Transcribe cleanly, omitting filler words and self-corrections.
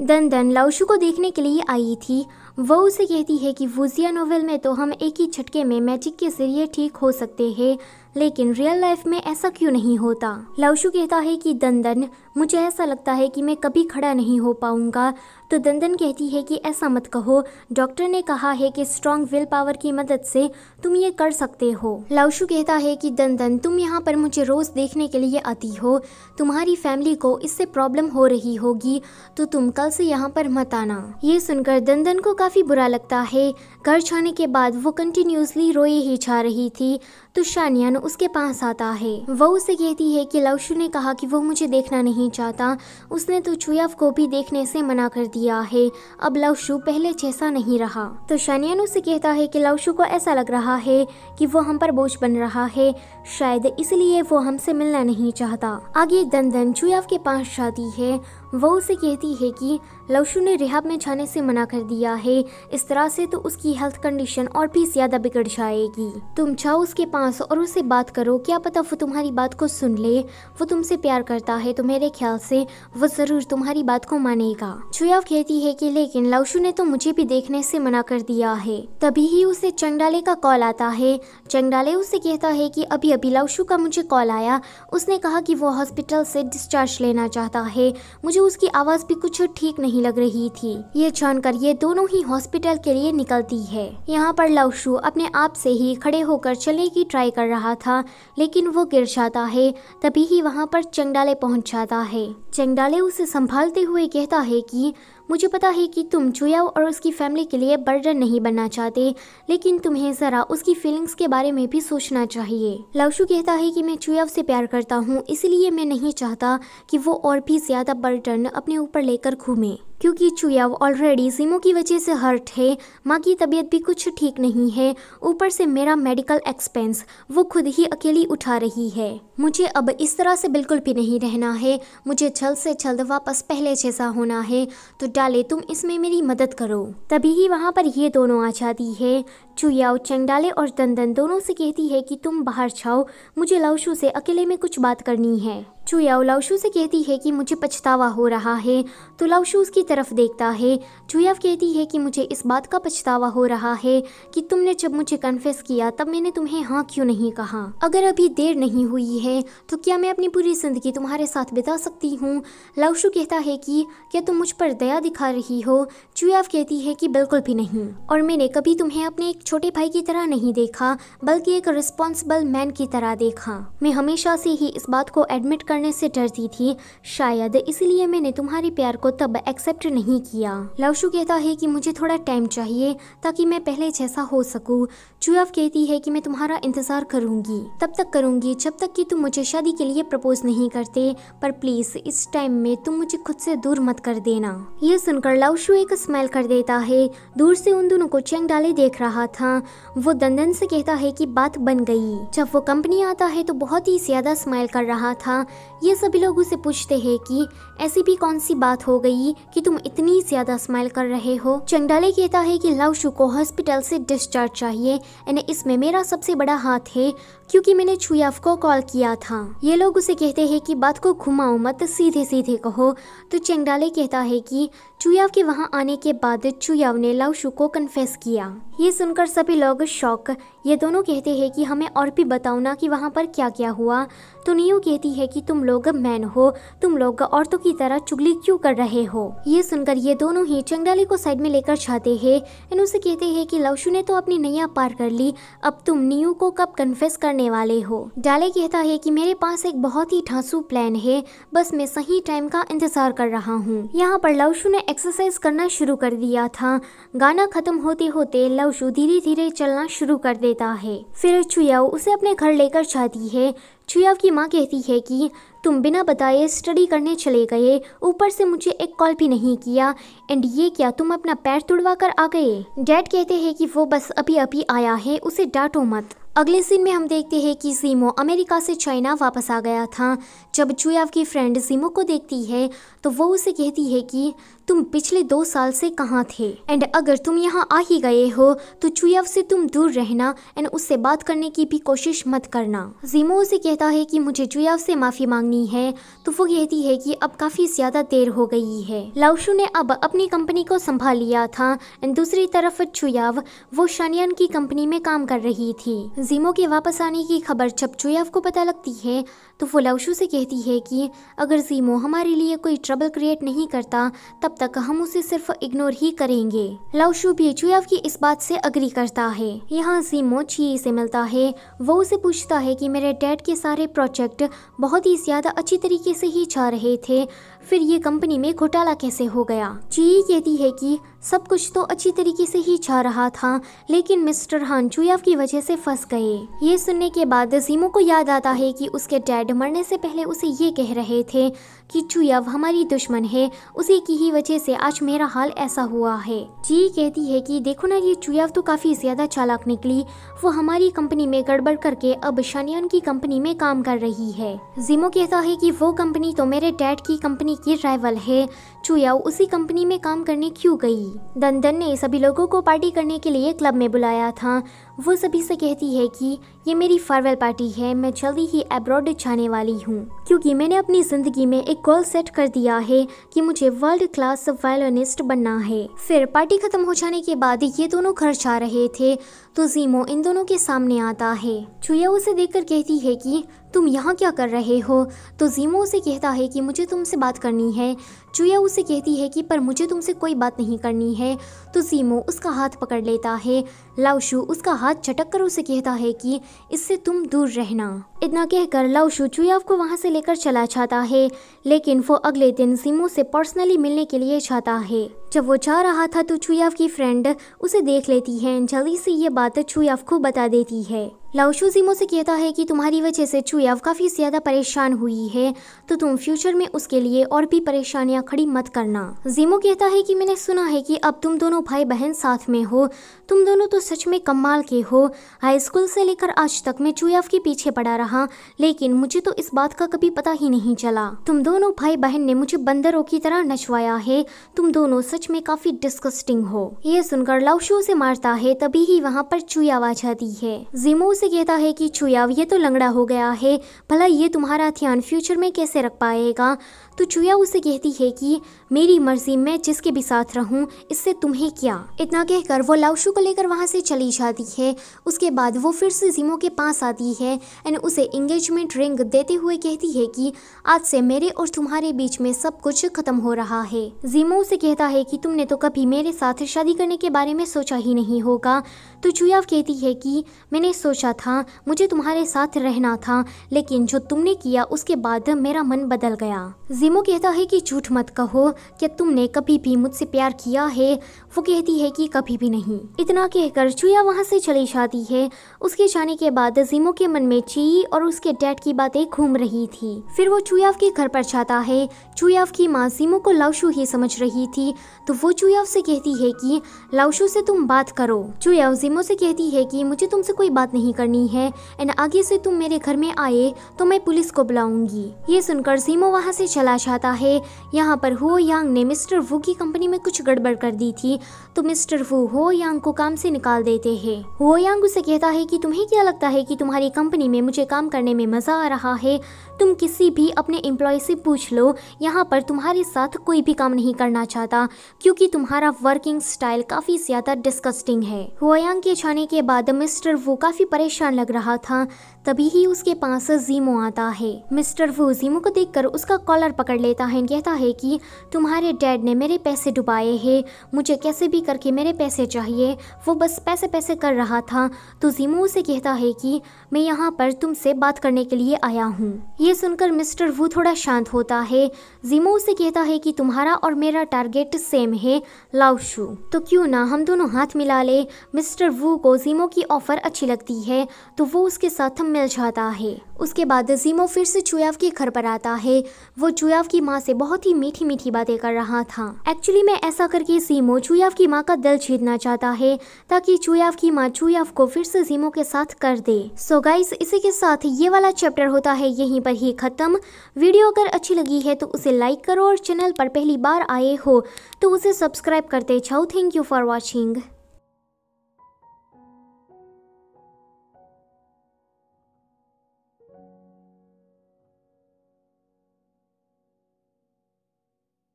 दन लाउशु को देखने के लिए आई थी। वो उसे कहती है कि वुजिया नोवेल में तो हम एक ही झटके में मैजिक के जरिए ठीक हो सकते हैं, लेकिन रियल लाइफ में ऐसा क्यों नहीं होता। लाउशु कहता है कि दन मुझे ऐसा लगता है कि मैं कभी खड़ा नहीं हो पाऊंगा। तो दन कहती है कि ऐसा मत कहो, डॉक्टर ने कहा है कि स्ट्रॉन्ग विल पावर की मदद से तुम ये कर सकते हो। लाउशु कहता है कि दन तुम यहाँ पर मुझे रोज देखने के लिए आती हो, तुम्हारी फैमिली को इससे प्रॉब्लम हो रही होगी, तो तुम कल से यहाँ पर मत आना। ये सुनकर दन को काफी बुरा लगता है। घर जाने के बाद वो कंटिन्यूसली रोए ही जा रही थी। तो शानियान उसके पास आता है। वो उसे कहती है कि लाउशु ने कहा कि वो मुझे देखना नहीं चाहता, उसने तो चुयाव को भी देखने से मना कर दिया है। अब लाउशु पहले जैसा नहीं रहा। तो शानियान उसे कहता है कि लाउशु को ऐसा लग रहा है कि वो हम पर बोझ बन रहा है, शायद इसलिए वो हमसे मिलना नहीं चाहता। आगे दन चुयाव के पास जाती है। वो उसे कहती है कि लाउशु ने रिहाब में जाने से मना कर दिया है, इस तरह से तो उसकी हेल्थ कंडीशन और भी ज्यादा बिगड़ जाएगी। तुम जाओ उसके पास और उससे बात करो, क्या पता वो तुम्हारी बात को सुन ले। वो तुमसे प्यार करता है तो मेरे ख्याल से वो जरूर तुम्हारी बात को मानेगा। चुयाव कहती है कि लेकिन लाउशु ने तो मुझे भी देखने से मना कर दिया है। तभी ही उसे चंगडाले का कॉल आता है। चंगडाले उसे कहता है कि अभी अभी लाउशु का मुझे कॉल आया, उसने कहा कि वो हॉस्पिटल से डिस्चार्ज लेना चाहता है। मुझे उसकी आवाज भी कुछ ठीक नहीं लग रही थी। ये जानकर ये दोनों ही हॉस्पिटल के लिए निकलती है। यहाँ पर लाउशु अपने आप से ही खड़े होकर चलने की ट्राई कर रहा था, लेकिन वो गिर जाता है। तभी ही वहाँ पर चंगडाले पहुँच जाता है। चंगडाले उसे संभालते हुए कहता है कि मुझे पता है कि तुम चुयाव और उसकी फैमिली के लिए बर्डन नहीं बनना चाहते, लेकिन तुम्हें जरा उसकी फीलिंग्स के बारे में भी सोचना चाहिए। लाउशु कहता है कि मैं चुयाव से प्यार करता हूँ, इसलिए मैं नहीं चाहता कि वो और भी ज्यादा बर्डन अपने ऊपर लेकर घूमे, क्योंकि चुयाव ऑलरेडी सीमो की वजह से हर्ट है। माँ की तबीयत भी कुछ ठीक नहीं है, ऊपर से मेरा मेडिकल एक्सपेंस वो खुद ही अकेली उठा रही है। मुझे अब इस तरह से बिल्कुल भी नहीं रहना है, मुझे जल्द से जल्द वापस पहले जैसा होना है। तो डाले तुम इसमें मेरी मदद करो। तभी ही वहाँ पर ये दोनों आ जाती है। चुयाव चंगडाले और दन दोनों से कहती है कि तुम बाहर जाओ, मुझे लाउशु से अकेले में कुछ बात करनी है। चुयाव लाउशु से कहती है कि मुझे पछतावा हो रहा है। तो लाउशु उसकी तरफ देखता है। चुयाव कहती है कि मुझे इस बात का पछतावा हो रहा है कि तुमने जब मुझे कन्फेस किया तब मैंने तुम्हें हाँ क्यों नहीं कहा। अगर अभी देर नहीं हुई है तो क्या मैं अपनी पूरी जिंदगी तुम्हारे साथ बिता सकती हूँ। लाउशु कहता है कि क्या तुम मुझ पर दया दिखा रही हो। चुयाव कहती है कि बिल्कुल भी नहीं, और मैंने कभी तुम्हें अपने एक छोटे भाई की तरह नहीं देखा, बल्कि एक रिस्पॉन्सिबल मैन की तरह देखा। मैं हमेशा से ही इस बात को एडमिट करने से डरती थी, शायद इसलिए मैंने तुम्हारे प्यार को तब एक्सेप्ट नहीं किया। लाउशु कहता है कि मुझे थोड़ा टाइम चाहिए ताकि मैं पहले जैसा हो सकूं। चुयाव कहती है कि मैं तुम्हारा इंतजार करूंगी, तब तक करूंगी जब तक कि तुम मुझे शादी के लिए प्रपोज नहीं करते, पर प्लीज इस टाइम में तुम मुझे खुद से दूर मत कर देना। ये सुनकर लाउशु एक स्माइल कर देता है। दूर से उन दोनों को चंगडाले देख रहा था। वो दन से कहता है कि बात बन गई। जब वो कंपनी आता है तो बहुत ही ज्यादा स्माइल कर रहा था। ये सभी लोग उसे पूछते हैं कि ऐसी भी कौन सी बात हो गई कि तुम इतनी ज्यादा स्माइल कर रहे हो। चंगडाले कहता है कि लाउशु को हॉस्पिटल से डिस्चार्ज चाहिए, एंड इसमें मेरा सबसे बड़ा हाथ है क्योंकि मैंने चुयाव को कॉल किया था। ये लोग उसे कहते हैं कि बात को घुमाओ मत, सीधे सीधे कहो। तो चंगडाले कहता है कि चुयाव के वहां आने के बाद चुयाव ने लाउशु को कन्फेस किया। ये सुनकर सभी लोग शॉक। ये दोनों कहते हैं कि हमें और भी बताओ ना कि वहाँ पर क्या क्या हुआ। तो नियो कहती है कि तुम लोग मैन हो, तुम लोग औरतों की तरह चुगली क्यों कर रहे हो। ये सुनकर ये दोनों ही चंगडाले को साइड में लेकर जाते हैं एंड उसे कहते हैं कि लाउशु ने तो अपनी नैया पार कर ली, अब तुम नियो को कब कन्फेस करने वाले हो। डाले कहता है कि मेरे पास एक बहुत ही ठासू प्लान है, बस मैं सही टाइम का इंतजार कर रहा हूँ। यहाँ पर लाउशु ने एक्सरसाइज करना शुरू कर दिया था। गाना खत्म होते होते लाउशु धीरे धीरे चलना शुरू कर देता है। फिर चुयाव उसे अपने घर लेकर जाती है। चुयाव की माँ कहती है कि तुम बिना बताए स्टडी करने चले गए, ऊपर से मुझे एक कॉल भी नहीं किया, एंड ये क्या तुम अपना पैर तुड़वा कर आ गए। डैड कहते हैं कि वो बस अभी अभी आया है, उसे डांटो मत। अगले सीन में हम देखते हैं कि जीमो अमेरिका से चाइना वापस आ गया था। जब चुयाव की फ्रेंड जीमो को देखती है तो वो उसे कहती है कि तुम पिछले 2 साल से कहाँ थे, एंड अगर तुम यहाँ आ ही गए हो तो चुयाव से तुम दूर रहना एंड उससे बात करने की भी कोशिश मत करना। जीमो उसे कहता है कि मुझे चुयाव से माफी मांगनी है, तो वो कहती है कि अब काफी ज्यादा देर हो गई है। लाओशु ने अब अपनी कंपनी को संभाल लिया था एंड दूसरी तरफ चुयाव वो शानियान की कंपनी में काम कर रही थी। जीमो के वापस आने की खबर जब चुयाव को पता लगती है तो वो लाओशु से कहती है कि अगर जीमो हमारे लिए कोई ट्रबल क्रिएट नहीं करता तब तक हम उसे सिर्फ इग्नोर ही करेंगे। लाओशु भी चुयाव की इस बात से अग्री करता है। यहाँ जीमो ची से मिलता है। वो उसे पूछता है कि मेरे डैड के सारे प्रोजेक्ट बहुत ही ज्यादा अच्छी तरीके से ही जा रहे थे, फिर ये कंपनी में घोटाला कैसे हो गया। ची कहती है कि सब कुछ तो अच्छी तरीके से ही जा रहा था, लेकिन मिस्टर हान चुयाव की वजह से फंस गए। ये सुनने के बाद जीमो को याद आता है कि उसके डैड मरने से पहले उसे ये कह रहे थे कि चुयाव हमारी दुश्मन है, उसी की ही वजह से आज मेरा हाल ऐसा हुआ है। जी कहती है कि देखो ना, ये चुयाव तो काफी ज्यादा चालाक निकली, वो हमारी कंपनी में गड़बड़ करके अब शानियान की कंपनी में काम कर रही है। जीमो कहता है कि वो कंपनी तो मेरे डैड की कंपनी की राइवल है, चुयाव उसी कंपनी में काम करने क्यों गई। दंदन ने सभी लोगों को पार्टी करने के लिए क्लब में बुलाया था। वो सभी से कहती है कि ये मेरी फेयरवेल पार्टी है, मैं जल्दी ही अब्रॉड जाने वाली हूँ, क्योंकि मैंने अपनी जिंदगी में एक गोल सेट कर दिया है कि मुझे वर्ल्ड क्लास वायलिनिस्ट बनना है। फिर पार्टी खत्म हो जाने के बाद ये दोनों घर जा रहे थे तो जीमो इन दोनों के सामने आता है। चुया उसे देखकर कहती है कि तुम यहाँ क्या कर रहे हो, तो जीमो उसे कहता है कि मुझे तुमसे बात करनी है। चुया उसे कहती है कि पर मुझे तुमसे कोई बात नहीं करनी है, तो जीमो उसका हाथ पकड़ लेता है। लाओशु उसका हाथ झटक कर उसे कहता है कि इससे तुम दूर रहना। इतना कहकर लाओशु चुयाव को वहाँ से लेकर चला जाता है, लेकिन वो अगले दिन जीमो से पर्सनली मिलने के लिए जाता है। जब वो जा रहा था तो चुयाव की फ्रेंड उसे देख लेती है, जल्दी से ये बात चुयाव को बता देती है। लाओशु जीमो से कहता है कि तुम्हारी वजह से चुयाव काफी ज्यादा परेशान हुई है, तो तुम फ्यूचर में उसके लिए और भी परेशानियां खड़ी मत करना। जीमो कहता है कि मैंने सुना है कि अब तुम दोनों भाई बहन साथ में हो, तुम दोनों तो सच में कमाल के हो। हाई स्कूल से लेकर आज तक मैं चुयाव के पीछे पड़ा रहा, लेकिन मुझे तो इस बात का कभी पता ही नहीं चला। तुम दोनों भाई बहन ने मुझे बंदरों की तरह नचवाया है, तुम दोनों सच में काफी डिस्गस्टिंग हो। ये सुनकर लाओशु उसे मारता है, तभी ही वहाँ पर चुयाव आ जाती है। जीमो उसे कहता है कि चुयाव ये तो लंगड़ा हो गया है, भला ये तुम्हारा ध्यान फ्यूचर में कैसे रख पाएगा। तो चुया उसे कहती है कि मेरी मर्जी, मैं जिसके भी साथ रहूं, इससे तुम्हें क्या। इतना कहकर वो लाओशु को लेकर वहां से चली जाती है। उसके बाद वो फिर से जीमो के पास आती है एंड उसे एंगेजमेंट रिंग देते हुए कहती है कि आज से मेरे और तुम्हारे बीच में सब कुछ खत्म हो रहा है। जीमो उसे कहता है कि तुमने तो कभी मेरे साथ शादी करने के बारे में सोचा ही नहीं होगा। तो चुयाव कहती है कि मैंने सोचा था, मुझे तुम्हारे साथ रहना था, लेकिन जो तुमने किया उसके बाद मेरा मन बदल गया। जीमो कहता है कि झूठ मत कहो, क्या तुमने कभी भी मुझसे प्यार किया है। वो कहती है कि कभी भी नहीं। इतना कहकर चुया वहाँ से चली जाती है। उसके जाने के बाद जीमो के मन में ची और उसके डैड की बातें घूम रही थी। फिर वो चुयाव के घर पर जाता है। चुयाव की माँ जीमो को लाओशु ही समझ रही थी, तो वो चुयाव से कहती है कि लाओशु से तुम बात करो। चुयाव जीमो से कहती है कि मुझे तुमसे कोई बात नहीं करनी है एंड आगे से तुम मेरे घर में आए तो मैं पुलिस को बुलाऊंगी। ये सुनकर जीमो वहाँ से चला जाता है। यहाँ पर हुओ यांग ने मिस्टर वू की कंपनी में कुछ गड़बड़ कर दी थी, तो मिस्टर वू हुओ यांग को काम से निकाल देते हैं। हुओ यांग उसे कहता है कि तुम्हें क्या लगता है कि तुम्हारी कंपनी में मुझे काम करने में मजा आ रहा है। तुम किसी भी अपने एम्प्लॉय से पूछ लो, यहाँ पर तुम्हारे साथ कोई भी काम नहीं करना चाहता, क्योंकि तुम्हारा वर्किंग स्टाइल काफी ज्यादा डिस्गस्टिंग है। हुओ यांग के जाने के बाद मिस्टर वू काफी परेशान लग रहा था, तभी ही उसके पास जीमो आता है। मिस्टर वू जीमो को देखकर उसका कॉलर पकड़ लेता है, कहता है कि तुम्हारे डैड ने मेरे पैसे डुबाए हैं, मुझे कैसे भी करके मेरे पैसे चाहिए। वो बस पैसे पैसे कर रहा था। तो जीमो उसे कहता है कि मैं यहाँ पर तुमसे बात करने के लिए आया हूँ। ये सुनकर मिस्टर वू थोड़ा शांत होता है। जीमो उसे कहता है कि तुम्हारा और मेरा टारगेट सेम है, लाओशु, तो क्यों ना हम दोनों हाथ मिला ले। मिस्टर वू को जीमो की ऑफर अच्छी लगती है, तो वो उसके साथ मिल जाता है। उसके बाद ज़ीमो फिर से चुयाव के घर पर आता है। वो चुयाव की माँ से बहुत ही मीठी मीठी बातें कर रहा था। एक्चुअली में ऐसा करके ज़ीमो चुयाव की माँ का दिल जीतना चाहता है ताकि चुयाव की माँ चुयाव को फिर से ज़ीमो के साथ कर दे। सो गाइस, इसी के साथ ये वाला चैप्टर होता है यहीं पर ही खत्म। वीडियो अगर अच्छी लगी है तो उसे लाइक करो और चैनल पर पहली बार आए हो तो उसे सब्सक्राइब करते जाओ। Thank you for watching.